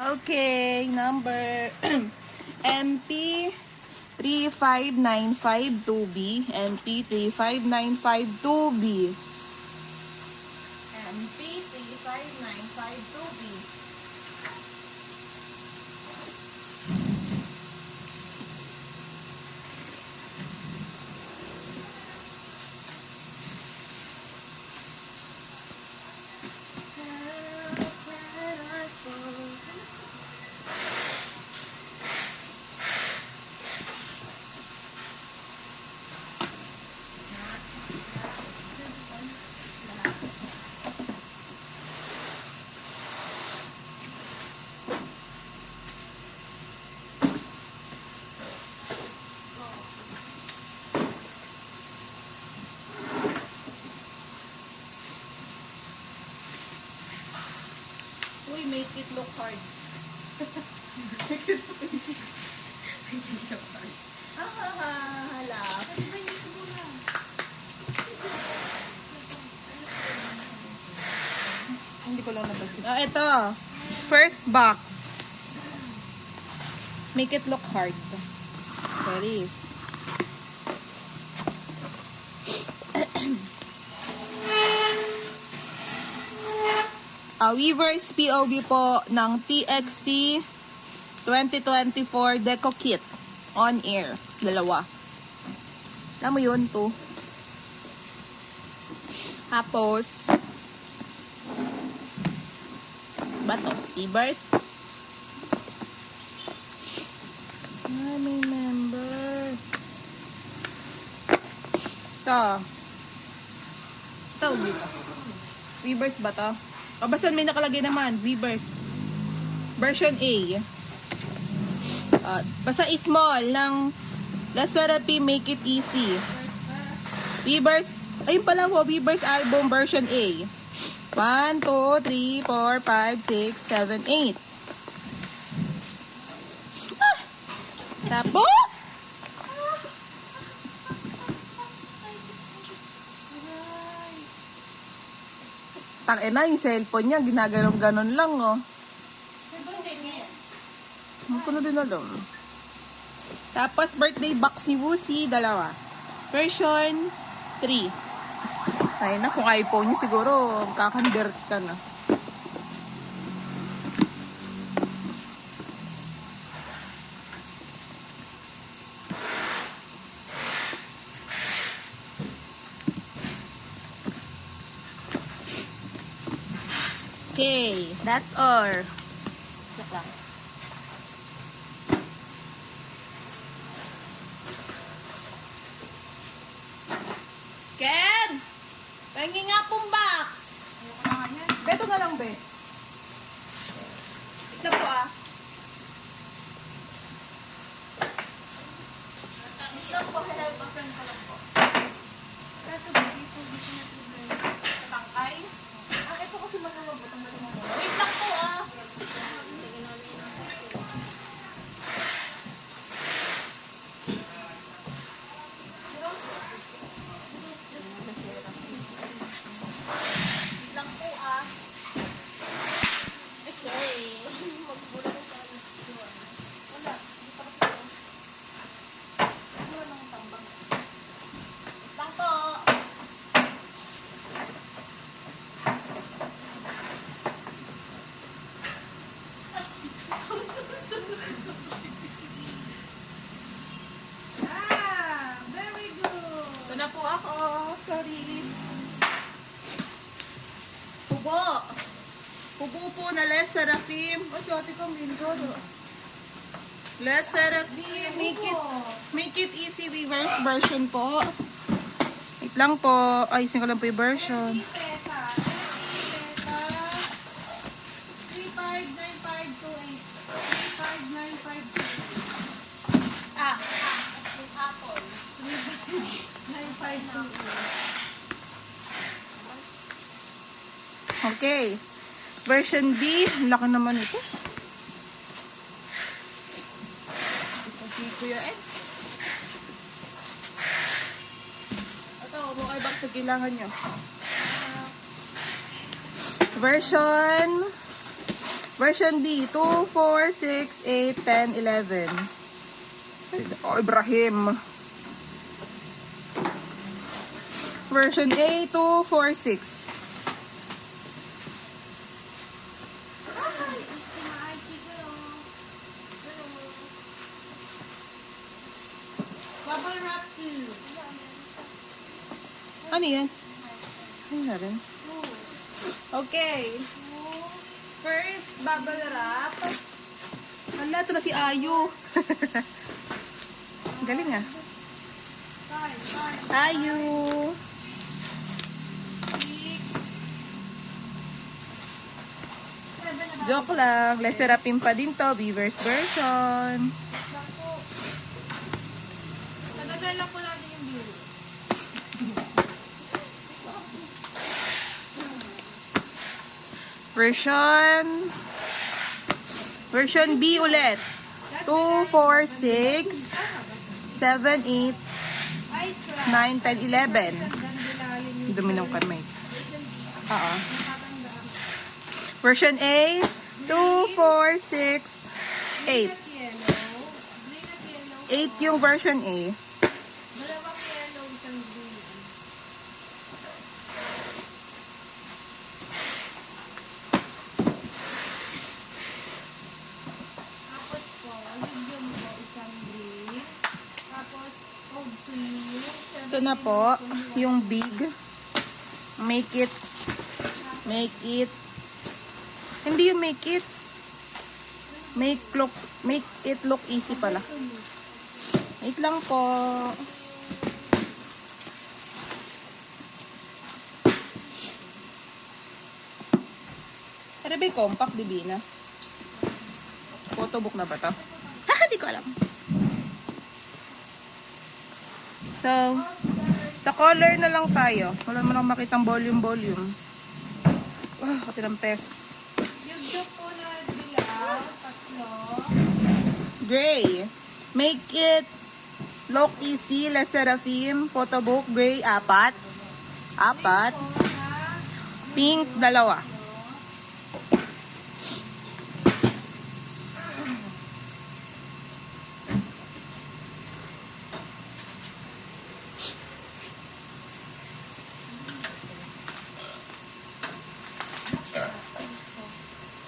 Okay, number MP 35952B. MP 35952B. MP 35952B. Uy, make it look hard. Make it look hard. Hala. Hindi ko lang nabasin. Ito. First box. Make it look hard. There is. Weaver's POV po ng TXT 2024 Deco Kit on air. Dalawa. Alam mo yun, to. Tapos, ba to? Weavers? May member. Ito. Ito, dito. Weavers ba to? O, basta may nakalagay naman, Weavers. Version A. Basta small ng Let's Therapy Make It Easy. Weavers, ayun pala po, Weavers album version A. 1, 2, 3, 4, 5, 6, 7, 8. Tapos, tangina, yung cellphone niya, ginaganon-ganon lang, oh. Hindi ko na din alam. Tapos, birthday box ni Wusi, dalawa. Version 3. Ay na, kung iPhone niya siguro, kakandirt ka na. Okay, that's all. Wait lang. Keds! Pengi nga pong box! Beto na lang, be. Ito po, ah. Ito po, help a friend ko lang po. Ito po, dito na tangkay. Ito kasi maluwag. Wait lang po, ah. Wait lang po, ah. Sorry. Magbulan ko sa wala. Hindi pa kasi ito. Wala lang tambang. Wait lang po. Very good. Ito na po ako. Sorry. Hubo. Hubo po na Les Seraphim. O, si ate kong lindor. Les Seraphim. Make it easy reverse version po. Wait lang po. Ayusin ko lang po yung version. 359528. 359528. Apple. 9528. Okay. Version B. Laki naman ito. Ito si Kuya Ed. Ito, mukha box na kailangan nyo. Version Version B, 2, 4, 6, 8, 10, 11. Oh, Ibrahim. Version A, 2, 4, 6. Bubble wrap 2. Ano yan? Ano na rin? Okay. First, bubble wrap. Wala, ito na si Ayu. Galing ah. Ayu. Joke lang. Les Serafim pa din to. Weaver's version. Nagagay lang po natin yung view. Version B ulit. 2, 4, 6, 7, 8, 9, 10, 11. Dumi ng kamay. Oo. Version A, 2, 4, 6, 8. 8 yung version A. Dalawang yellow, isang green. Tapos po, medium po, isang green. Tapos, old cream. Ito na po, yung big. Make it, hindi yung make it look easy pala. Wait lang po. Ano ba yung compact, Divina? Photobook na ba to? Di ko alam. So, sa color na lang tayo. Wala mo lang makitang volume. Kati ng pest. Yung joke po na dilaw, tatlo. Gray. Make it look easy. Les Serafim. Photobook. Gray, 4. Pink, 2.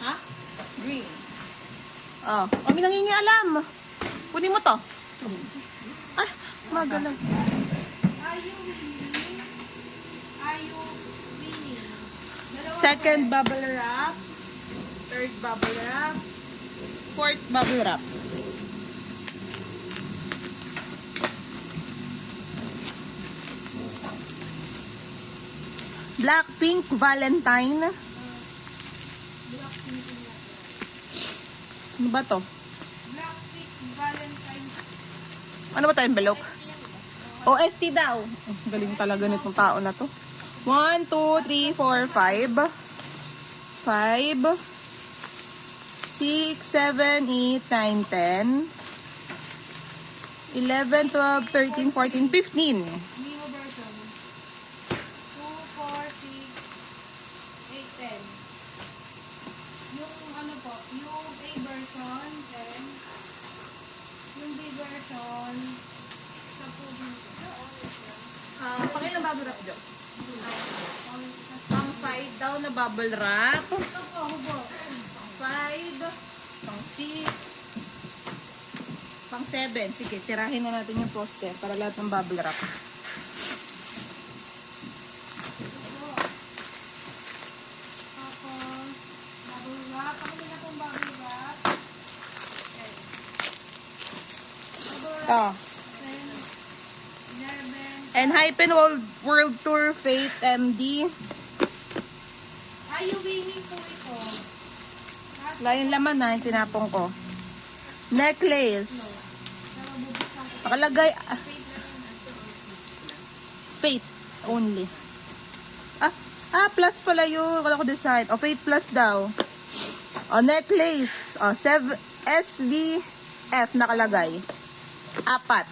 Ha? Green. Oh, kami nangingialam. Kunin mo to. Ah, magalang. Are you winning? Second bubble wrap. Third bubble wrap. Fourth bubble wrap. Blackpink Valentine. Ano ba to? Blackpink Valentine. Ano ba to? Envelope? OST daw. Galing talaga nitong tao na to. 1, 2, 3, 4, 5. 5. 6, 7, 8, 9, 10. 11, 12, 13, 14, 15. Neo version. 2, 4, 6, 8, 10. Yung ano po, yung A version, 10. Yung B version, 10. Pangilang bubble wrap, Jo? Pang 5 daw na bubble wrap. Ito po, hubo. Pang 5. Pang 6. Pang 7. Sige, tirahin na natin yung poster para lahat ng bubble wrap. Tapos, bubble wrap. Pakita na itong bubble wrap. Okay. Bubble wrap. 10, 11. And Hypen World Tour Fate MD. Are you winning po ito? Wala yung laman na, yung tinapong ko. Necklace. Nakalagay, Fate only. Plus pala yun. Wala ko design. Fate plus daw. Necklace. 7, SVF nakalagay. 4.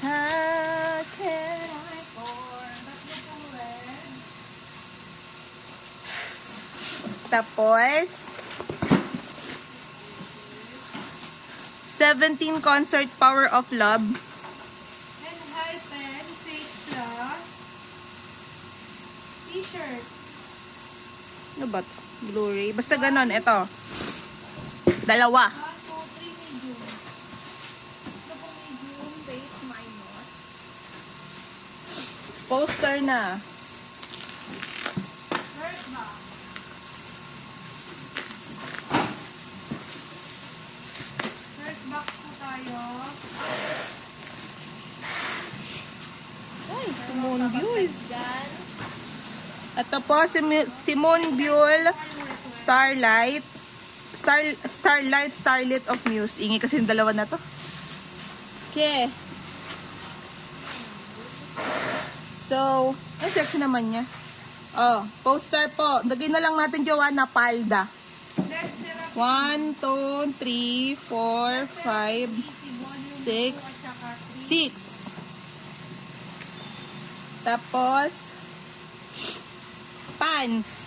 How can I Tapos, 17 Concert Power of Love. And Hypen, Face Plus. T-shirt. Ano ba to? Blu-ray. Basta ganon. Ito. Dalawa. 1, 2, 3, medium. Gusto ko medium. Fate minus. Poster na. First box. First box po tayo. Ay, Simone Buell. Yan. Ito po, Simone Buell. Starlight. Starlit of Muse. Ingi kasi yung dalawa na to. Okay. So, ang sexy naman niya. Oh, poster po. Lagay na lang natin Joanna Palda. Next, Serapin. 1, 2, 3, 4, 5, 6, 6. Tapos, pants.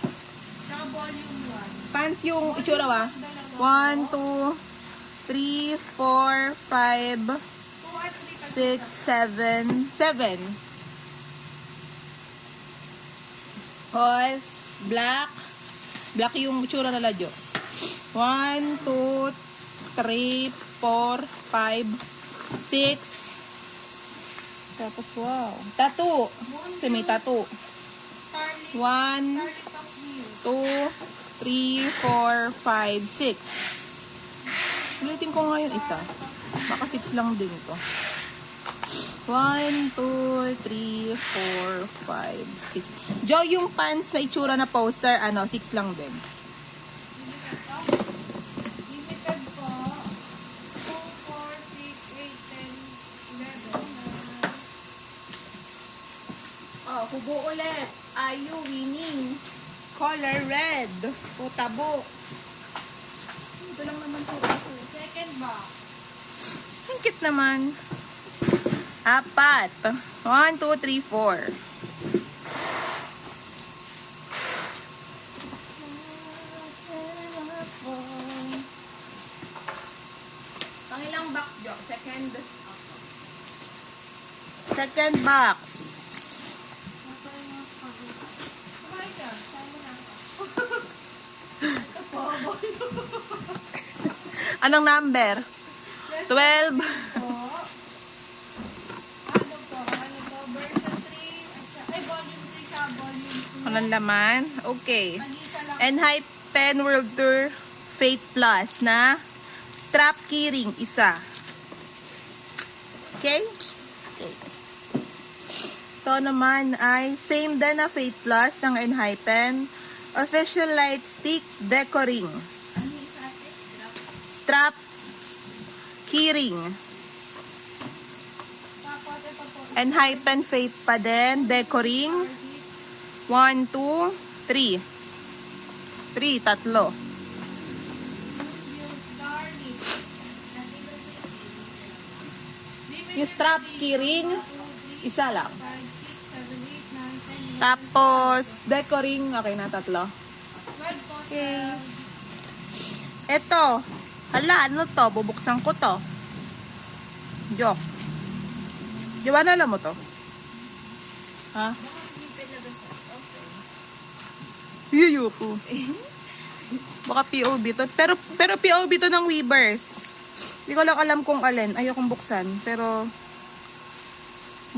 Tsaka volume 1. Pants yung itsura ba? 1, 2, 3, 4, 5, 6, 7. 7. Tapos, black. Black yung itsura na ladyo. 1, 2, 3, 4, 5, 6. Tapos, wow. Tattoo. Kasi may tattoo. 1, Starlit of Muse. 2, 3, 4, 5, 6. Ulitin ko nga yung isa. Baka 6 lang din ito. 1, 2, 3, 4, 5, 6. Jo, yung pants na itsura na poster, 6 lang din. Limited po. 2, 4, 6, 8, 10, 11. Oh, hubo ulit. Ayu winning. Color red. O tabo. Ito lang naman po. Second box. Ang cute naman. 4. 1, 2, 3, 4. Pangilang box, Jo? Second. Second box. Kumain ka. Saan mo na ako? Anong number? 12. Po. Ano po? Ano po? Version 3. Ay, volume 3 siya. Volume 2. Anong laman? Okay. Mag-isa lang. And Hype Pen World Tour Fate Plus na strap keyring isa. Okay? Okay. Ito naman ay same din na Fate Plus ng Enhypen. Official light stick decoring. Ano yung sa atin? Strap keyring. Tapos, ito po. Enhypen Fate pa din. Decoring. 1, 2, 3. 3, tatlo. Yung strap keyring, isa lang. 5, 6, 7, 8, 9, 10, 11. Tapos, decoring, okay na, tatlo. 12 po. Okay. Eto. Hala, ano to? Bubuksan ko to. Joke. Joanna, alam mo to? Ha? Yuyuko. Baka POV to. Pero POV to ng Weavers. Hindi ko lang alam kung alin. Ayokong buksan. Pero,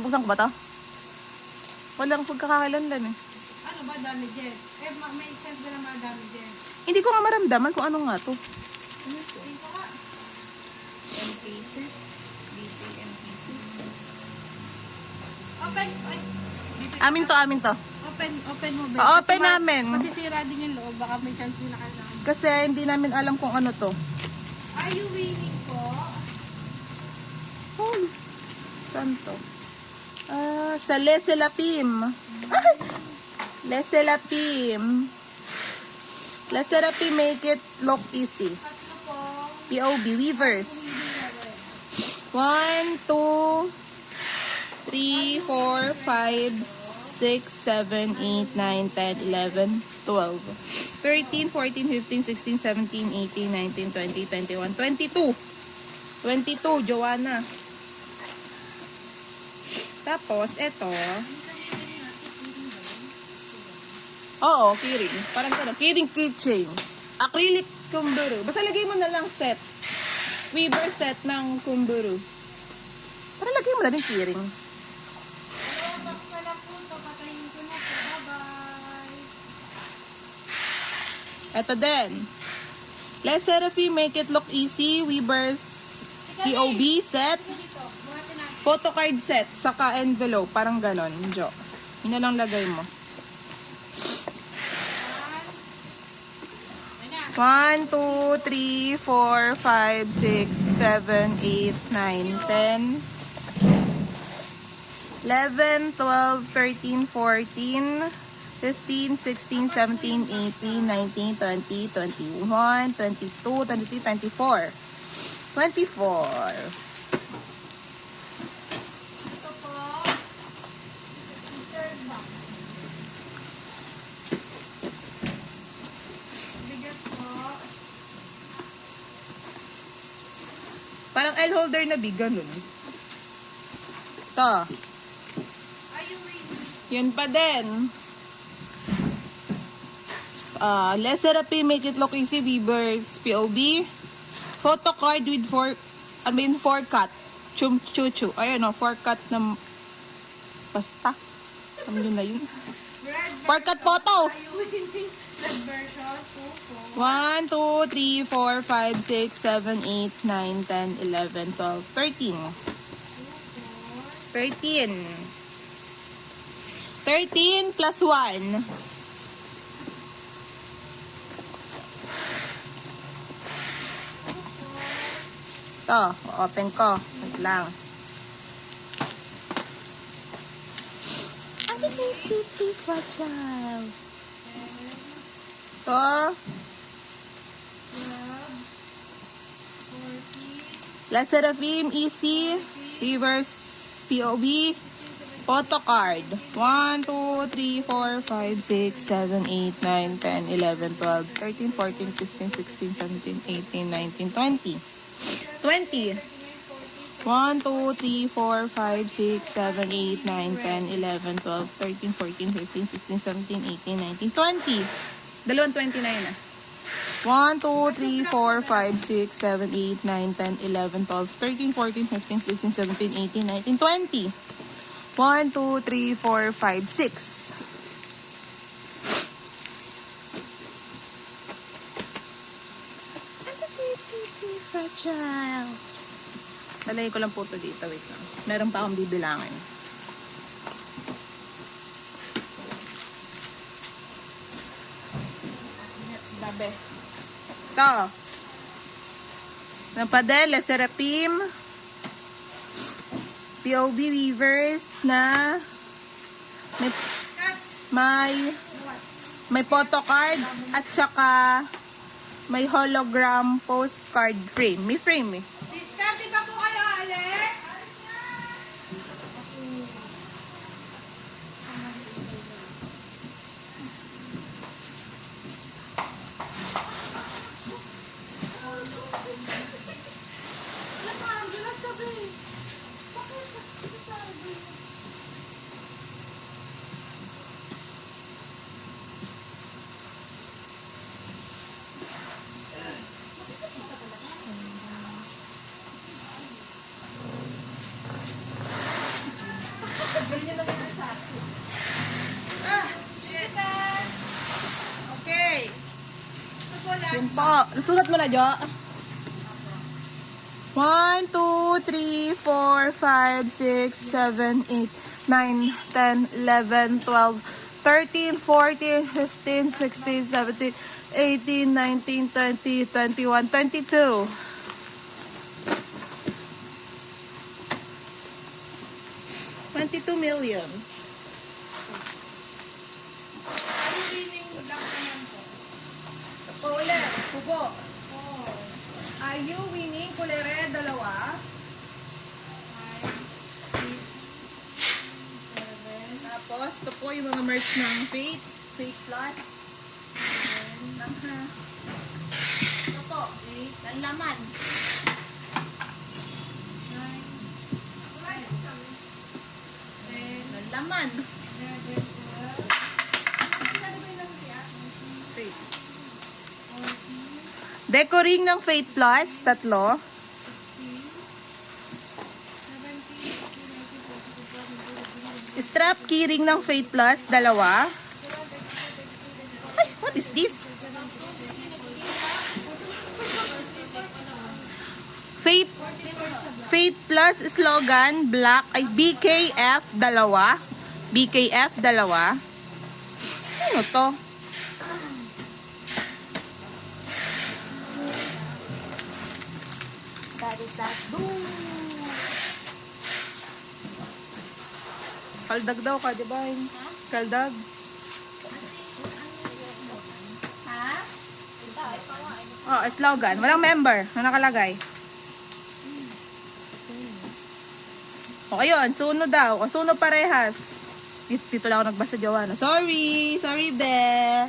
buksan ko ba to? Walang pagkakakilanlan eh. Ano ba damages? May sense ba na mga damages? Hindi ko nga maramdaman kung ano nga to. Tingin ko nga. MPC. BC MPC. Open. Ay. Dito. Amin to. Open mo ba? Open namin. Masisira din yung loob. Baka may chance yung nakalaman. Kasi hindi namin alam kung ano to. Are you winning po? Oh, saan to? Sa Les Selapim. Ay! Les Selapim. Les Selapim make it look easy. Tatlo po. POB Weavers. 1, 2, 3, 4, 5, 6, 7, 8, 9, 10, 11, 12, 13, 14, 15, 16, 17, 18, 19, 20, 21, 22. 22, Joanna. Tapos, eto. Oo, keyring. Parang gano'n. Keyring keychain. Acrylic kumburu. Basta lagay mo na lang set. Weaver set ng kumburu. Para lagay mo na rin keyring. Dalawang box na lang po. Papatayin ko na po. Bye-bye. Eto din. Les Seraphim, make it look easy. Weavers POB set. Dito. Buhatin natin. Photo card set. Saka envelope. Parang ganon. Jo. Yun na lang lagay mo. Ayan na. 1, 2, 3, 4, 5, 6, 7, 8, 9, 10, 11, 12, 13, 14, 15, 16, 17, 18, 19, 20, 21, 22, 23, 24. 24. Ito po. Third box. Bigat po. Parang L holder na big, ganun. Ito. Ayun. Yun pa din. Les Seraphim, make it look easy. Weavers POB. Photo card with 4 cut. Chuchu. Ayun o, 4 cut na basta. Ano yun na yun? Red 4 cut photo. Ayun. Red version. 2 po. 1, 2, 3, 4, 5, 6, 7, 8, 9, 10, 11, 12, 13. 13. 13 plus 1. Ito, open ko. Wait lang. Fragile. Ito, 40. Les Seraphim, easy. Weavers POB. Photo card. 1, 2, 3, 4, 5, 6, 7, 8, 9, 10, 11, 12, 13, 14, 15, 16, 17, 18, 19, 20. 20. 1, 2, 3, 4, 5, 6, 7, 8, 9, 10, 11, 12, 13, 14, 15, 16, 17, 18, 19, 20. Dalawang 29 na. 1, 2, 3, 4, 5, 6, 7, 8, 9, 10, 11, 12, 13, 14, 15, 16, 17, 18, 19, 20. 1, 2, 3, 4, 5, 6. Fragile. Lalagay ko lang po ito dito. Wait lang. Meron pa akong bibilangin. Dabe. Ito. Napadel, Les Seraphim. POB Weavers na may photocard at saka may hologram postcard frame. May frame eh. Sister, di ba po kayo, Alex? Okay. Yun po. Nasulat mo na, Jo? 1, 2, 3, 4, 5, 6, 7, 8, 9, 10, 11, 12, 13, 14, 15, 16, 17, 18, 19, 20, 21, 22. 22 million. Ano winning lang naman po? Ulit. Pupo. Oh. Are you winning? Kulere, dalawa. 5, 6, 7, Tapos, ito po yung mga merch ng Faith. Faith Plus. Aha. Ito po. Ang laman. Laman. 11, 12. Ano ba yung laki, ah? 13, 14, Deco ring ng Faith Plus, 3. 16, 17, 18, 19, 20, 21, Strap keyring ng Faith Plus, 2. Ay, what is this? Faith Plus slogan, black, ay BKF, 2. BKF, 2. Sino to? Kaldag daw ka, di ba? Kaldag. Ha? Oh, slogan. Walang member. Ano nakalagay? O, ayun. Suno daw. O, suno parehas. Dito lang ako nagbasa, Joanna. Sorry. Sorry, be.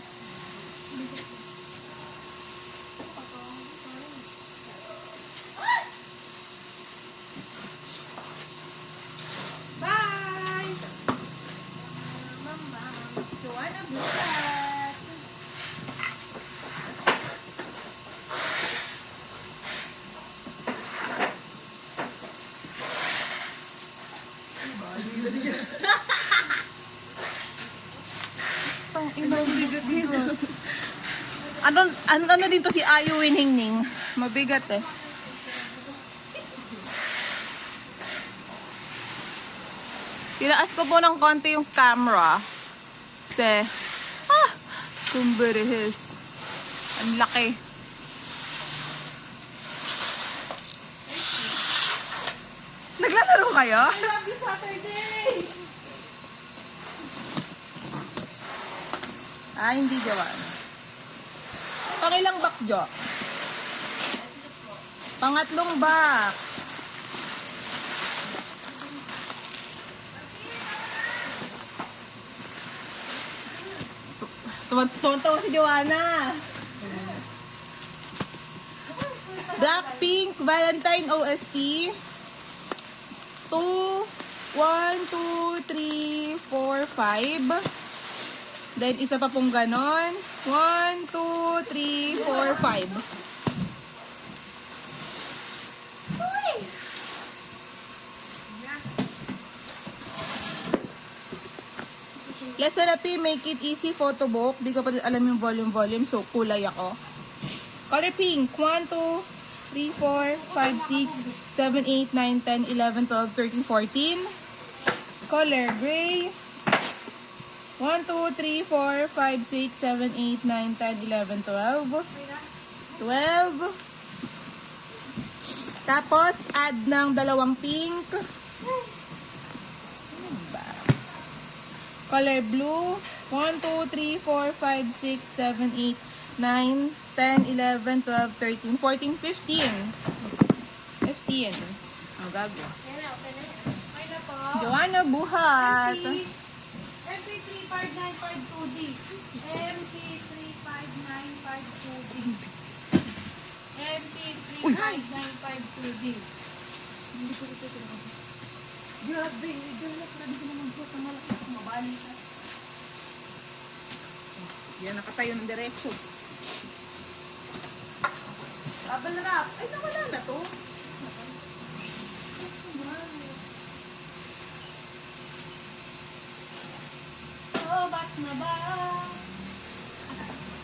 Bye! Mama. Joanna, bukas. Ano dito si Ayu Winhingning? Mabigat eh. Tinaas ko po ng konti yung camera. Kasi, kumberehis. Ang laki. Naglalaro kayo? Happy Saturday! Hindi Joanna. Pangilang box, Jo? Pangatlong box. Tuwan-tuwan si Joanna. Blackpink Valentine OST. 2, 1, 2, 3, 4, 5. Then, isa pa pong ganon. 1, 2, 3, 4, 5. Les Therapy, Make It Easy Photo Book. Di ko pa alam yung volume. So, kulay ako. Color pink. 1, 2, 3, 4, 5, 6, 7, 8, 9, 10, 11, 12, 13, 14. Color gray. 1, 2, 3, 4, 5, 6, 7, 8, 9, 10, 11, 12. 12. Tapos, add ng dalawang pink. Ano ba? Color blue. 1, 2, 3, 4, 5, 6, 7, 8, 9, 10, 11, 12, 13, 14, 15. 15. Ang gago. Okay na po. Joanna, buhat. MP35952D. MP35952D. MP35952D. Hindi ko ito tinanong. Grabe, grabe ko naman po. Malaki ako mabali ka. Yan, nakatayo ng diretsyo. Bubble wrap. Ay, nawala na to. Oh, ba't na ba?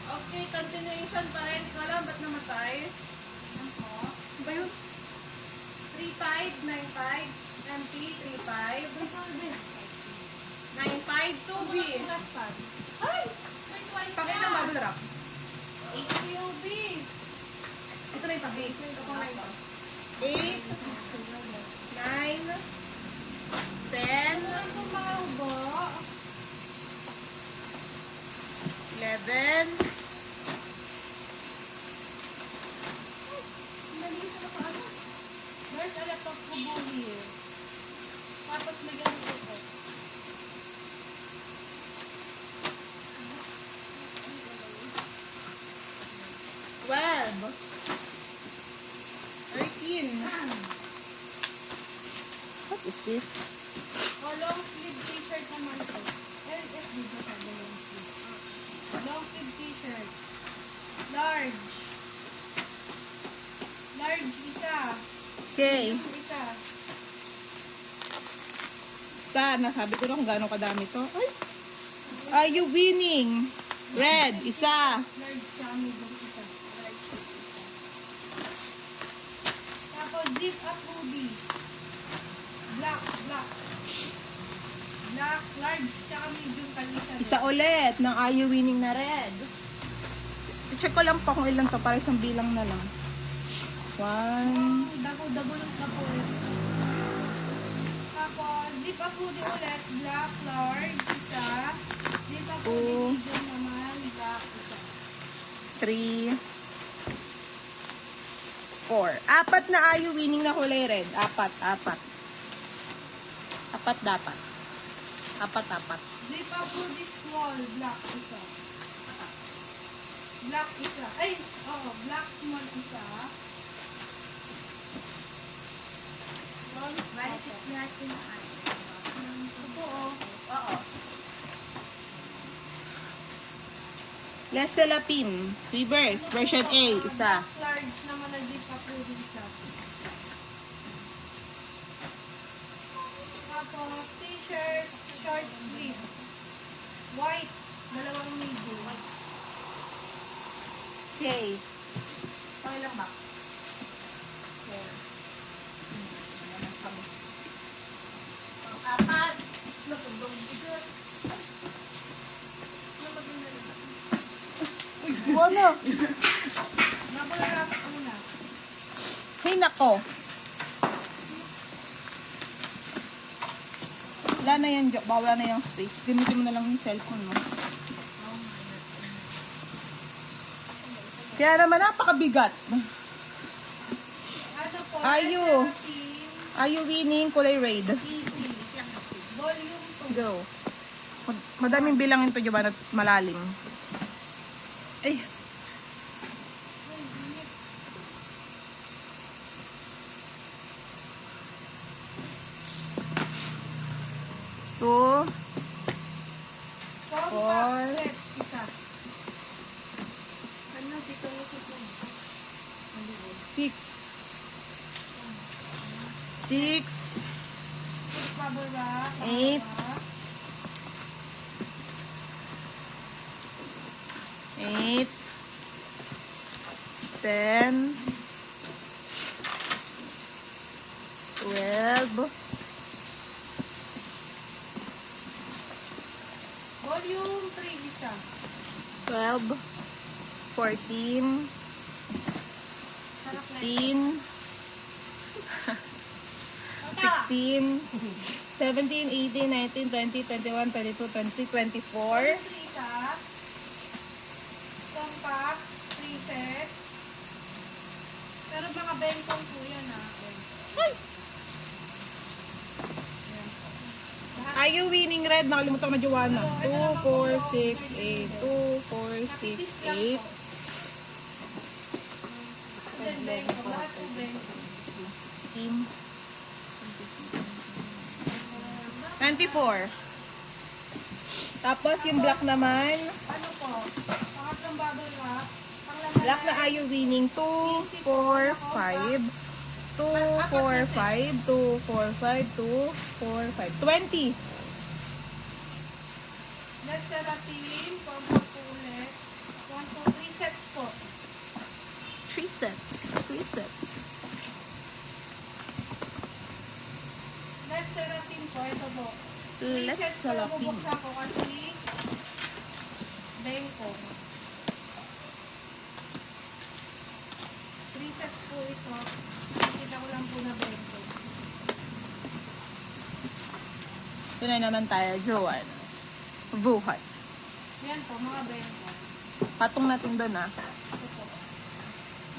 Okay, continuation pa rin. Hindi ko alam ba't namatay. Ano po? Ba yun? 3595 MP 35 95 2B. Ay! Pakit ng bubble wrap. QB. Ito na yung pakit. Ito pang na ito. 8 9 10 Ano po mga ubo? 11 Maliit na pa ano? There's a lot of kubo here. Tapos may ganito po. 12 13 What is this? long sleeve t-shirt naman to. LS dito sa long sleeve. Long sleeve t-shirt. Large. Large isa. Okay. Yung isa. Basta, nasabi ko na kung gaano kadami to. Ay! Are you winning? Red, isa. Large siya, medium isa. Tapos zip up hoodie. Black, black. Black, large, tsaka medium kalisa. Isa ulit ng Are You Winning na red. I-check ko lang po kung ilan to para isang bilang na lang. 1, Double yung double. Tapos, zip up hoodie ulit. Black, large, isa. Zip up hoodie, medium naman. Black, isa. 3, 4. Apat na Are You Winning na kulay red. Apat. Apat dapat. Apat. Zip up hoodie small. Black, isa. Black, isa. Ay, oo. Black, small, isa. Bali 6 lahat yung ano. Ito, oh. Oo. Les Salapin. Reverse. Version A. Isa. Black, large naman na zip up hoodie isa. Tapos, t-shirt, short sleeve. White. Dalawang medium. Okay. Pangilang box? 4. Apat. Napundong isa. Wala. Napularapat muna. Hey, nako. Wala na yan, Jo. Bawala na yung space. Gamitin mo na lang yung cellphone mo. Kaya naman, napakabigat. Ano po? Are you? Are You Winning? Kulay red. Easy. Volume 2. Go. Madaming bilangin to, Giovanna, at malalim. Ay. Two, Compact set. Isa. Ano, dito yung ito. 6. 6. Bubble wrap. 8. 8. 10. 12. Volume 3 isa. 12. 14. 16. 16, 17, 18, 19, 20, 21, 22, 23, 24. 3 isa. Compact. 3 set. Pero mga bentong po yan ha. Are You Winning red? Nakalimutan ko na, Joanna. 2, 4, 6, 8. 2, 4, 6, 8. Then bento. Lahat po bento. 16. 24. Tapos yung black naman. Ano po? Pangatlong bubble wrap. Panglaman Black na Are You Winning? 2, 4, 5. 2, 4, 5. 2, 4, 5. 2, 4, 5. 20. Let's Serapin. Compact po ulit. 1, 2, 3 sets po. 3 sets. 3 sets. Let's Serapin po. Ito po. Let's sets po salapin. bubuksan ko kasi bengko. 3 sets po ito. Kita ko lang po na bengko. Ito na naman tayo, Joanna. Buhat. Yan po, mga bengko. Patong natin doon, ah. Ito po.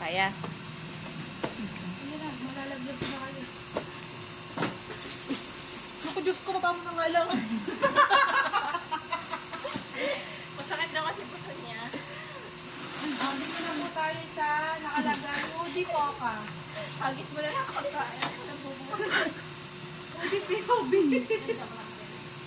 Kaya. Hindi na, malalaglag na kayo. Naku, Diyos ko, matama na nga lang. Masakit na kasi puso niya. Dito na po tayo sa nakalagay. Hoodie po ka. Agis mo na lang pagkain. Hoodie POV.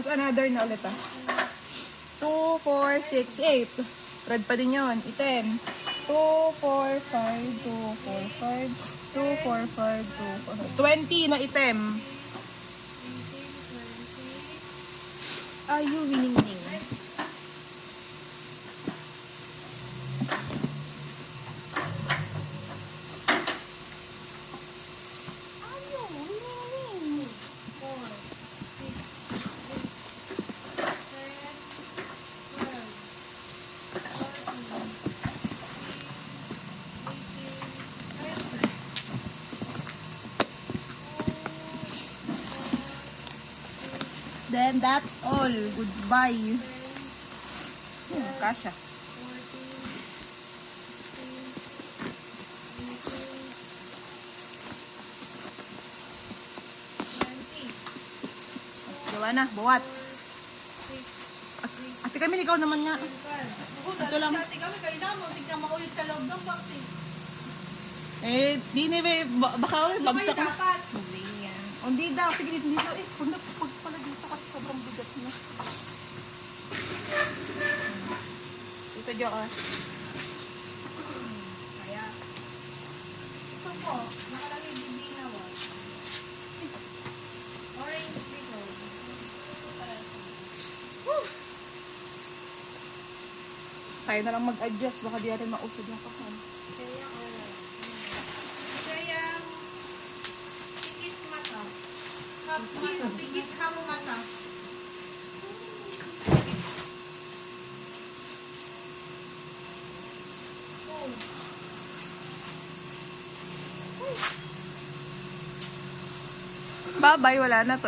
Tapos another na ulit ah. 2, 4, 6, 8. Red pa din yun. Item. 2, 4, 5, 2, 4, 5, 2, 4, 5, 2, 4, 20 na item. Are you winning? Then that's all. Goodbye. Kasha. Gawa na, buwat. Ate kami, ikaw naman nga. Ito lang. Ate kami, kailangan mo. Tignan mo uyod sa loob ng box eh. Eh, di ni baka bagsak na. Dapat. Hindi daw, sige dito. Pag pala dito kasi sobrang bigat na. Ito dyan ah. Kaya. Ito po, nakalagay bibinawa. Orange dito. Tayo na lang mag-adjust, baka di natin mausod yung kapan. Kaya, kaya, pikit mata. Pikit hamo mata. Bye-bye, wala na to.